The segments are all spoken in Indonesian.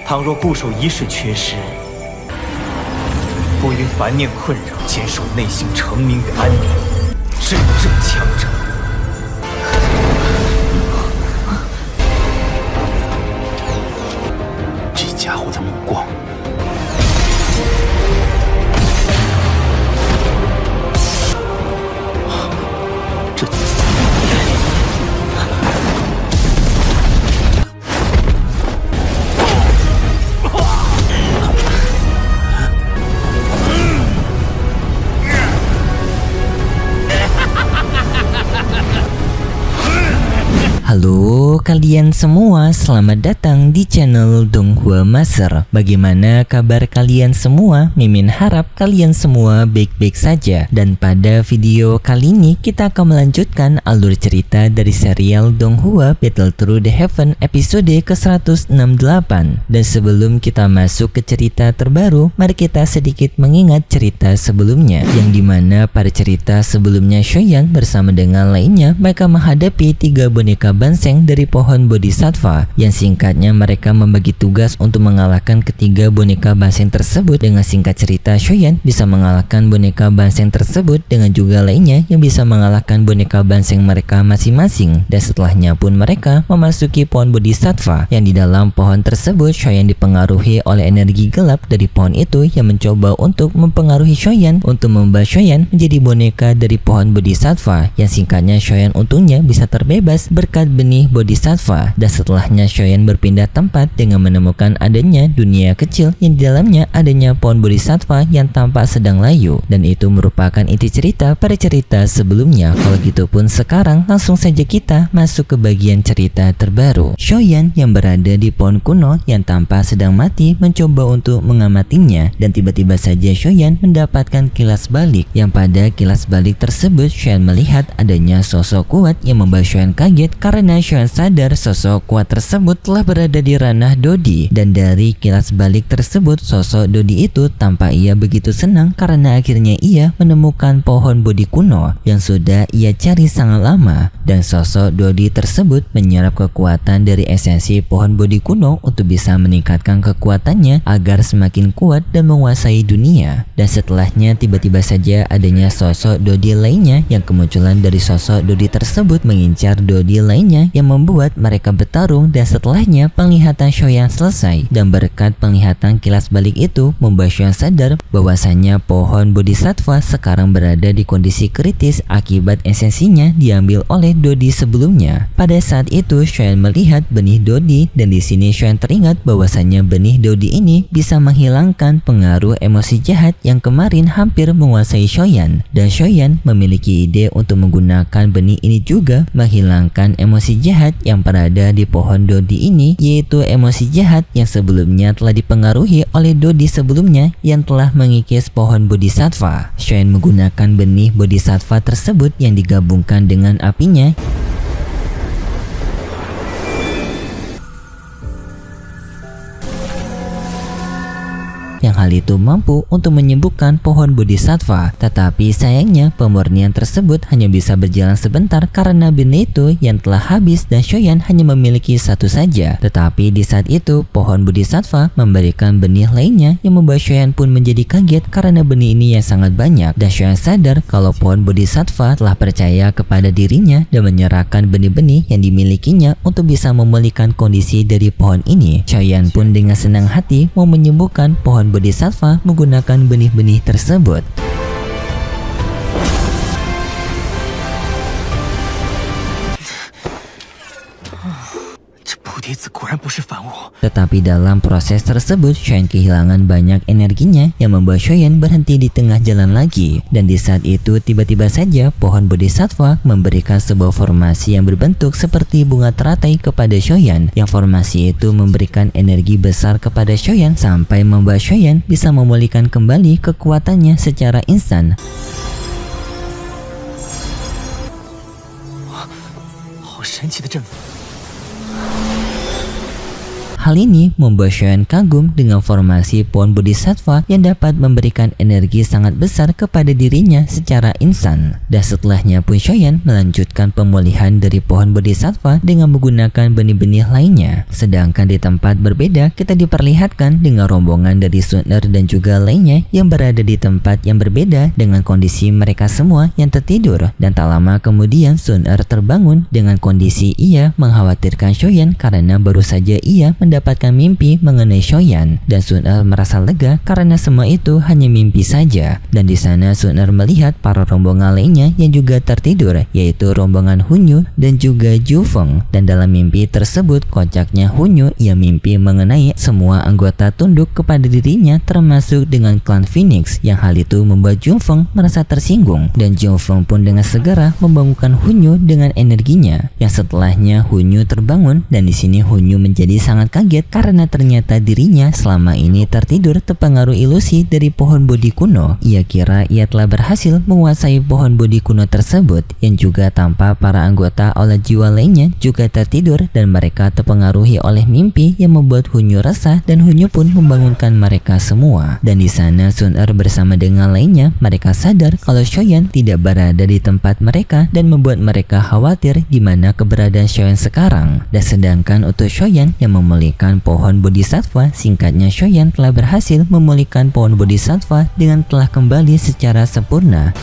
倘若固守一世缺失，不因烦念困扰，坚守内心成名与安宁，真正强者。这家伙的目光，这。 Halo kalian semua, selamat datang di channel Donghua Master. Bagaimana kabar kalian semua? Mimin harap kalian semua baik-baik saja. Dan pada video kali ini kita akan melanjutkan alur cerita dari serial Donghua Battle Through the Heaven episode ke-168. Dan sebelum kita masuk ke cerita terbaru, mari kita sedikit mengingat cerita sebelumnya, yang dimana pada cerita sebelumnya Shoyan bersama dengan lainnya mereka menghadapi 3 boneka banseng dari pohon Bodhisattva, yang singkatnya mereka membagi tugas untuk mengalahkan ketiga boneka banseng tersebut. Dengan singkat cerita, Shoyan bisa mengalahkan boneka banseng tersebut dengan juga lainnya yang bisa mengalahkan boneka banseng mereka masing-masing. Dan setelahnya pun mereka memasuki pohon Bodhisattva, yang di dalam pohon tersebut Shoyan dipengaruhi oleh energi gelap dari pohon itu yang mencoba untuk mempengaruhi Shoyan untuk membawa Shoyan menjadi boneka dari pohon Bodhisattva, yang singkatnya Shoyan untungnya bisa terbebas berkat benih Bodhisattva. Dan setelahnya Shoyan berpindah tempat dengan menemukan adanya dunia kecil yang di dalamnya adanya pohon Bodhisattva yang tampak sedang layu, dan itu merupakan inti cerita pada cerita sebelumnya. Kalau gitu pun sekarang langsung saja kita masuk ke bagian cerita terbaru. Shoyan yang berada di pohon kuno yang tampak sedang mati mencoba untuk mengamatinya, dan tiba-tiba saja Shoyan mendapatkan kilas balik, yang pada kilas balik tersebut Shoyan melihat adanya sosok kuat yang membuat Shoyan kaget karena Shoyan sadar sosok kuat tersebut telah berada di ranah Dodi. Dan dari kilas balik tersebut sosok Dodi itu tampak ia begitu senang karena akhirnya ia menemukan pohon Bodhi kuno yang sudah ia cari sangat lama. Dan sosok Dodi tersebut menyerap kekuatan dari esensi pohon Bodhi kuno untuk bisa meningkatkan kekuatannya agar semakin kuat dan menguasai dunia. Dan setelahnya tiba-tiba saja adanya sosok Dodi lainnya yang kemunculan dari sosok Dodi tersebut mengincar Dodi lainnya yang membuat mereka bertarung. Dan setelahnya penglihatan Shoyan selesai, dan berkat penglihatan kilas balik itu membuat Shoyan sadar bahwasanya pohon Bodhisattva sekarang berada di kondisi kritis akibat esensinya diambil oleh Dodi sebelumnya. Pada saat itu Shoyan melihat benih Dodi, dan di sini Shoyan teringat bahwasanya benih Dodi ini bisa menghilangkan pengaruh emosi jahat yang kemarin hampir menguasai Shoyan. Dan Shoyan memiliki ide untuk menggunakan benih ini juga menghilangkan emosi jahat yang berada di pohon Dodi ini, yaitu emosi jahat yang sebelumnya telah dipengaruhi oleh Dodi sebelumnya yang telah mengikis pohon Bodhisattva. Shoyan menggunakan benih Bodhisattva tersebut yang digabungkan dengan apinya, yang hal itu mampu untuk menyembuhkan pohon Bodhisattva. Tetapi sayangnya pemurnian tersebut hanya bisa berjalan sebentar karena benih itu yang telah habis dan Shoyan hanya memiliki satu saja. Tetapi di saat itu pohon Bodhisattva memberikan benih lainnya yang membuat Shoyan pun menjadi kaget karena benih ini yang sangat banyak. Dan Shoyan sadar kalau pohon Bodhisattva telah percaya kepada dirinya dan menyerahkan benih-benih yang dimilikinya untuk bisa memulihkan kondisi dari pohon ini. Shoyan pun dengan senang hati mau menyembuhkan pohon Bodhisattva menggunakan benih-benih tersebut. Tetapi dalam proses tersebut Shoyan kehilangan banyak energinya yang membuat Shoyan berhenti di tengah jalan lagi. Dan di saat itu tiba-tiba saja pohon Bodhisattva memberikan sebuah formasi yang berbentuk seperti bunga teratai kepada Shoyan, yang formasi itu memberikan energi besar kepada Shoyan sampai membuat Shoyan bisa memulihkan kembali kekuatannya secara instan. Hal ini membuat Shoyan kagum dengan formasi pohon Bodhisattva yang dapat memberikan energi sangat besar kepada dirinya secara instan. Dan setelahnya pun Shoyan melanjutkan pemulihan dari pohon Bodhisattva dengan menggunakan benih-benih lainnya. Sedangkan di tempat berbeda kita diperlihatkan dengan rombongan dari Sun Er dan juga lainnya yang berada di tempat yang berbeda dengan kondisi mereka semua yang tertidur. Dan tak lama kemudian Sun Er terbangun dengan kondisi ia mengkhawatirkan Shoyan karena baru saja ia mendapatkan mimpi mengenai Shoyan. Dan Sun Er merasa lega karena semua itu hanya mimpi saja. Dan di sana Sun Er melihat para rombongan lainnya yang juga tertidur, yaitu rombongan Hunyu dan juga Ju Feng. Dan dalam mimpi tersebut kocaknya Hunyu ia mimpi mengenai semua anggota tunduk kepada dirinya termasuk dengan klan Phoenix, yang hal itu membuat Ju Feng merasa tersinggung. Dan Ju Feng pun dengan segera membangunkan Hunyu dengan energinya. Yang setelahnya Hunyu terbangun dan di sini Hunyu menjadi sangat kaget karena ternyata dirinya selama ini tertidur terpengaruh ilusi dari pohon Bodhi kuno. Ia kira ia telah berhasil menguasai pohon Bodhi kuno tersebut, yang juga tanpa para anggota oleh jiwa lainnya juga tertidur dan mereka terpengaruhi oleh mimpi yang membuat Hunyu resah dan Hunyu pun membangunkan mereka semua. Dan di sana Sun Er bersama dengan lainnya mereka sadar kalau Shoyan tidak berada di tempat mereka dan membuat mereka khawatir di mana keberadaan Shoyan sekarang. Dan sedangkan untuk Shoyan yang memulihkan pohon Bodhisattva, singkatnya Shoyan telah berhasil memulihkan pohon Bodhisattva dengan telah kembali secara sempurna.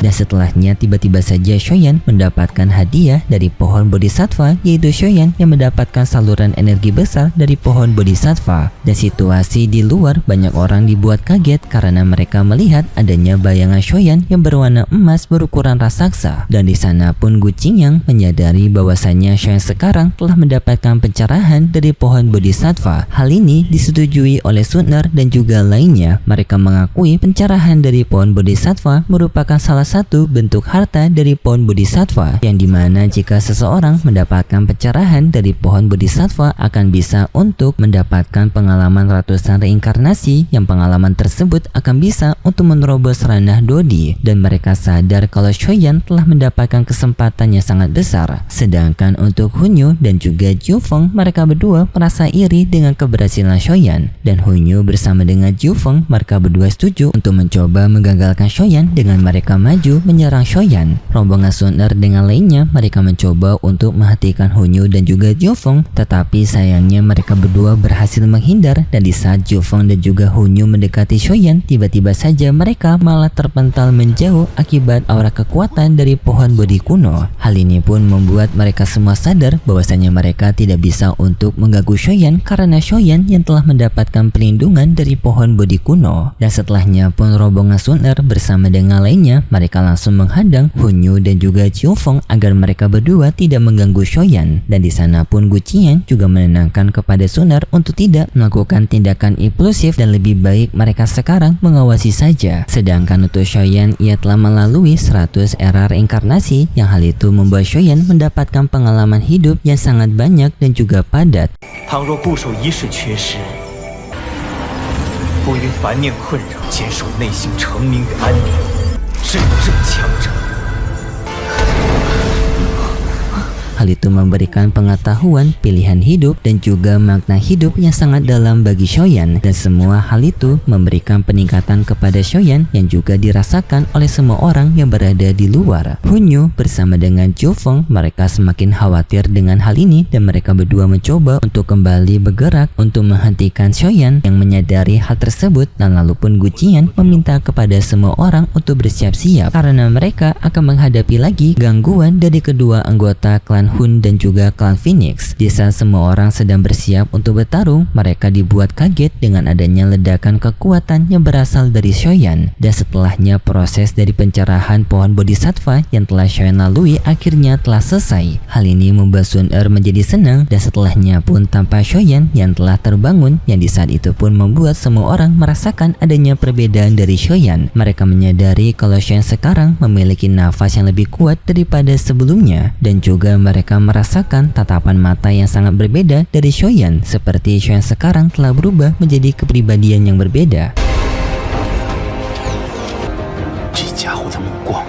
Dan setelahnya tiba-tiba saja Shoyan mendapatkan hadiah dari pohon Bodhisattva, yaitu Shoyan yang mendapatkan saluran energi besar dari pohon Bodhisattva. Dan situasi di luar banyak orang dibuat kaget karena mereka melihat adanya bayangan Shoyan yang berwarna emas berukuran raksasa. Dan di sana pun Gu Qingyang menyadari bahwasannya Shoyan sekarang telah mendapatkan pencerahan dari pohon Bodhisattva. Hal ini disetujui oleh Sun Er dan juga lainnya. Mereka mengakui pencerahan dari pohon Bodhisattva merupakan salah satu bentuk harta dari pohon Bodhisattva, yang dimana jika seseorang mendapatkan pencerahan dari pohon Bodhisattva akan bisa untuk mendapatkan pengalaman ratusan reinkarnasi, yang pengalaman tersebut akan bisa untuk menerobos ranah Dodi. Dan mereka sadar kalau Shoyan telah mendapatkan kesempatan yang sangat besar. Sedangkan untuk Hunyu dan juga Ju Feng, mereka berdua merasa iri dengan keberhasilan Shoyan. Dan Hunyu bersama dengan Ju Feng, mereka berdua setuju untuk mencoba menggagalkan Shoyan dengan mereka maju menyerang Shoyan. Rombongan Sun Er dengan lainnya mereka mencoba untuk menghentikan Hunyu dan juga Ju Feng, tetapi sayangnya mereka berdua berhasil menghindar. Dan di saat Ju Feng dan juga Hunyu mendekati Shoyan, tiba-tiba saja mereka malah terpental menjauh akibat aura kekuatan dari pohon Bodhi kuno. Hal ini pun membuat mereka semua sadar bahwasanya mereka tidak bisa untuk mengganggu Shoyan karena Shoyan yang telah mendapatkan perlindungan dari pohon Bodhi kuno. Dan setelahnya pun rombongan Sun Er bersama dengan lainnya mereka langsung menghadang Hunyu dan juga Ju Feng agar mereka berdua tidak mengganggu Shoyan. Dan di sana pun Gu Qingyang juga menenangkan kepada Sun Er untuk tidak melakukan tindakan impulsif dan lebih baik mereka sekarang mengawasi saja. Sedangkan untuk Shoyan, ia telah melalui 100 era reinkarnasi, yang hal itu membuat Shoyan mendapatkan pengalaman hidup yang sangat banyak dan juga padat. 倘若固守一世缺失，不因烦念困扰，坚守内心成名与安宁，真正强者。 Hal itu memberikan pengetahuan, pilihan hidup, dan juga makna hidup yang sangat dalam bagi Shoyan. Dan semua hal itu memberikan peningkatan kepada Shoyan yang juga dirasakan oleh semua orang yang berada di luar. Hunyu bersama dengan Ju Feng, mereka semakin khawatir dengan hal ini dan mereka berdua mencoba untuk kembali bergerak untuk menghentikan Shoyan yang menyadari hal tersebut. Dan lalu pun Gu Qingyang meminta kepada semua orang untuk bersiap-siap karena mereka akan menghadapi lagi gangguan dari kedua anggota klan Hun dan juga klan Phoenix. Di saat semua orang sedang bersiap untuk bertarung, mereka dibuat kaget dengan adanya ledakan kekuatan yang berasal dari Shoyan. Dan setelahnya proses dari pencerahan pohon Bodhisattva yang telah Shoyan lalui akhirnya telah selesai. Hal ini membuat Sun Er menjadi senang dan setelahnya pun tanpa Shoyan yang telah terbangun, yang di saat itu pun membuat semua orang merasakan adanya perbedaan dari Shoyan. Mereka menyadari kalau Shoyan sekarang memiliki nafas yang lebih kuat daripada sebelumnya dan juga mereka mereka merasakan tatapan mata yang sangat berbeda dari Shoyan, seperti Shoyan sekarang telah berubah menjadi kepribadian yang berbeda. 这家伙的目光，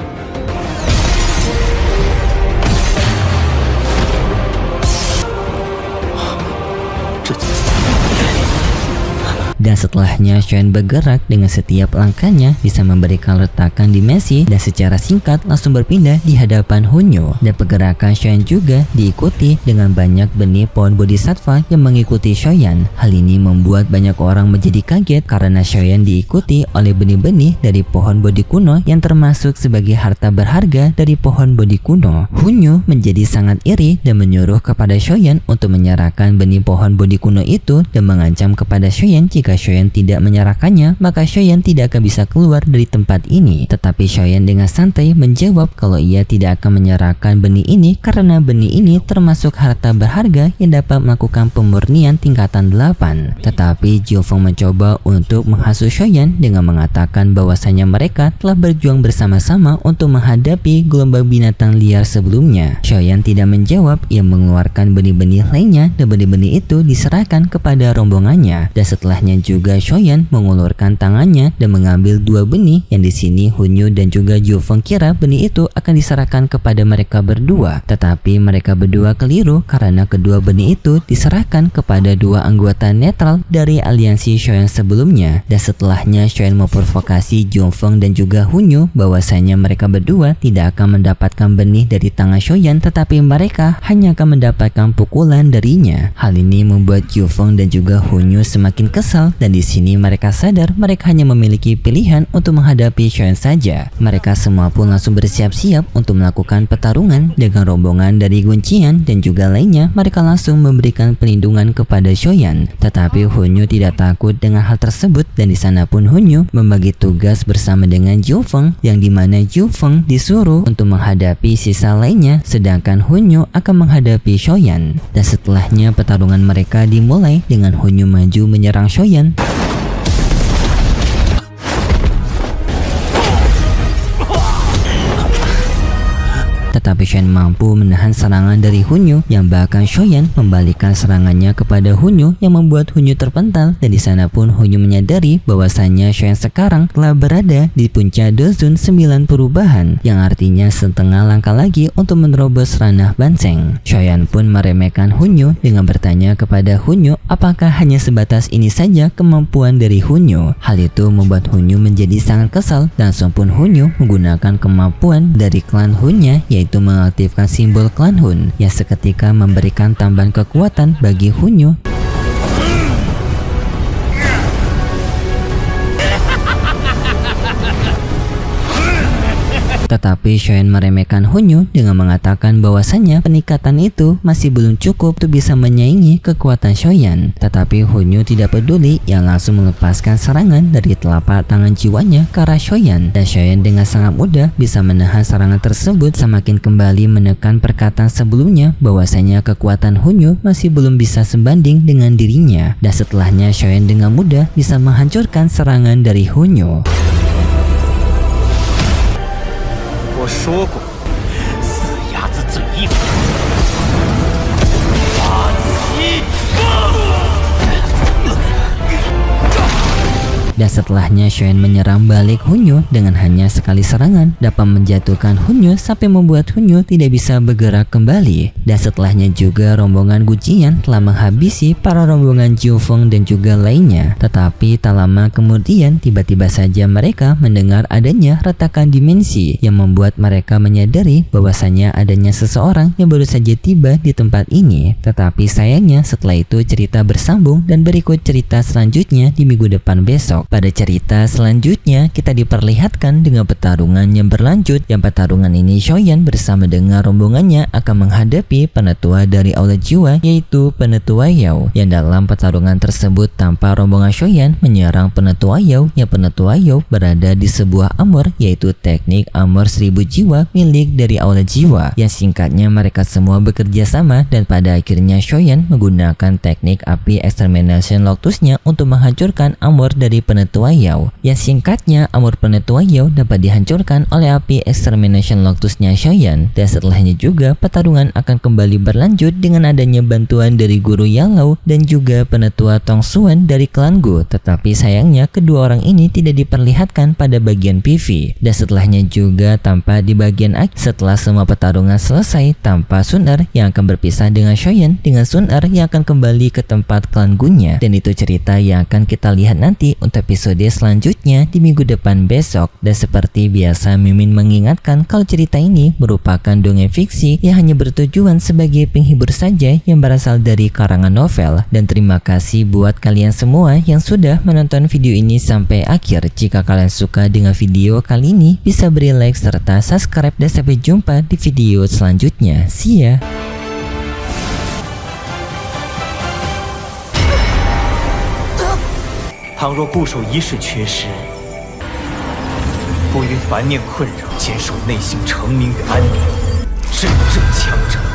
Dan setelahnya Shoyan bergerak dengan setiap langkahnya bisa memberikan retakan dimensi dan secara singkat langsung berpindah di hadapan Hunyo. Dan pergerakan Shoyan juga diikuti dengan banyak benih pohon bodhisattva yang mengikuti Shoyan. Hal ini membuat banyak orang menjadi kaget karena Shoyan diikuti oleh benih-benih dari pohon bodhi kuno yang termasuk sebagai harta berharga dari pohon bodhi kuno. Hunyo menjadi sangat iri dan menyuruh kepada Shoyan untuk menyerahkan benih pohon bodhi kuno itu dan mengancam kepada Shoyan jika Shoyan tidak menyerahkannya, maka Shoyan tidak akan bisa keluar dari tempat ini. Tetapi Shoyan dengan santai menjawab kalau ia tidak akan menyerahkan benih ini karena benih ini termasuk harta berharga yang dapat melakukan pemurnian tingkatan 8. Tetapi Jiufeng mencoba untuk menghasut Shoyan dengan mengatakan bahwasanya mereka telah berjuang bersama-sama untuk menghadapi gelombang binatang liar sebelumnya. Shoyan tidak menjawab, ia mengeluarkan benih-benih lainnya dan benih-benih itu diserahkan kepada rombongannya. Dan setelahnya juga Shoyan mengulurkan tangannya dan mengambil 2 benih yang di sini Hunyo dan juga Jiufeng kira benih itu akan diserahkan kepada mereka berdua. Tetapi mereka berdua keliru karena kedua benih itu diserahkan kepada 2 anggota netral dari aliansi Shoyan sebelumnya. Dan setelahnya Shoyan memprovokasi Jiufeng dan juga Hunyo bahwasanya mereka berdua tidak akan mendapatkan benih dari tangan Shoyan, tetapi mereka hanya akan mendapatkan pukulan darinya. Hal ini membuat Jiufeng dan juga Hunyo semakin kesal. Dan di sini mereka sadar mereka hanya memiliki pilihan untuk menghadapi Shoyan saja. Mereka semua pun langsung bersiap-siap untuk melakukan pertarungan dengan rombongan dari Guncian dan juga lainnya. Mereka langsung memberikan perlindungan kepada Shoyan. Tetapi Hunyo tidak takut dengan hal tersebut dan di sana pun Hunyo membagi tugas bersama dengan Jiufeng, yang dimana Jiufeng disuruh untuk menghadapi sisa lainnya, sedangkan Hunyo akan menghadapi Shoyan. Dan setelahnya pertarungan mereka dimulai dengan Hunyo maju menyerang Shoyan. Tetapi Shoyan mampu menahan serangan dari Hunyo, yang bahkan Shoyan membalikkan serangannya kepada Hunyo yang membuat Hunyo terpental. Dan di sana pun Hunyo menyadari bahwasanya Shoyan sekarang telah berada di puncak Dozun 9 perubahan, yang artinya setengah langkah lagi untuk menerobos ranah Banseng. Shoyan pun meremehkan Hunyo dengan bertanya kepada Hunyo apakah hanya sebatas ini saja kemampuan dari Hunyo. Hal itu membuat Hunyo menjadi sangat kesal. Langsung pun Hunyo menggunakan kemampuan dari klan Hunnya, yaitu mengaktifkan simbol klan Hun yang seketika memberikan tambahan kekuatan bagi Hunyo. Tetapi Shoyan meremehkan Hunyo dengan mengatakan bahwasanya peningkatan itu masih belum cukup untuk bisa menyaingi kekuatan Shoyan. Tetapi Hunyo tidak peduli, yang langsung melepaskan serangan dari telapak tangan jiwanya ke arah Shoyan. Dan Shoyan dengan sangat mudah bisa menahan serangan tersebut, semakin kembali menekan perkataan sebelumnya bahwasanya kekuatan Hunyo masih belum bisa sebanding dengan dirinya. Dan setelahnya Shoyan dengan mudah bisa menghancurkan serangan dari Hunyo. 我说过，死鸭子嘴硬。发起！ Dan setelahnya Shoyan menyerang balik Hunyo dengan hanya sekali serangan dapat menjatuhkan Hunyo sampai membuat Hunyo tidak bisa bergerak kembali. Dan setelahnya juga rombongan Gujian telah menghabisi para rombongan Jiufeng dan juga lainnya. Tetapi tak lama kemudian tiba-tiba saja mereka mendengar adanya retakan dimensi yang membuat mereka menyadari bahwasanya adanya seseorang yang baru saja tiba di tempat ini. Tetapi sayangnya setelah itu cerita bersambung dan berikut cerita selanjutnya di minggu depan besok. Pada cerita selanjutnya kita diperlihatkan dengan pertarungan yang berlanjut, yang pertarungan ini Shoyan bersama dengan rombongannya akan menghadapi penetua dari Aula Jiwa, yaitu penetua Yao, yang dalam pertarungan tersebut tanpa rombongan Shoyan menyerang penetua Yao, yang penetua Yao berada di sebuah armor, yaitu teknik armor 1000 jiwa milik dari Aula Jiwa, yang singkatnya mereka semua bekerja sama dan pada akhirnya Shoyan menggunakan teknik api extermination lotusnya untuk menghancurkan armor dari penetua Planet Wayao. Yang singkatnya, Armor Planet Wayao dapat dihancurkan oleh api Extermination Lotusnya Shoyan, dan setelahnya juga pertarungan akan kembali berlanjut dengan adanya bantuan dari Guru Yalou dan juga penetua Tong Xuan dari klan Gu. Tetapi sayangnya kedua orang ini tidak diperlihatkan pada bagian PV, dan setelahnya juga tampak di bagian akhir setelah semua pertarungan selesai tanpa Sun Er yang akan berpisah dengan Shoyan, dengan Sun Er yang akan kembali ke tempat klan Gu-nya. Dan itu cerita yang akan kita lihat nanti untuk episode selanjutnya di minggu depan besok. Dan seperti biasa, Mimin mengingatkan kalau cerita ini merupakan dongeng fiksi yang hanya bertujuan sebagai penghibur saja yang berasal dari karangan novel. Dan terima kasih buat kalian semua yang sudah menonton video ini sampai akhir. Jika kalian suka dengan video kali ini, bisa beri like serta subscribe, dan sampai jumpa di video selanjutnya. See ya! 倘若固守一世缺失，不于凡念困扰，坚守内心成名与安宁，是个正强者。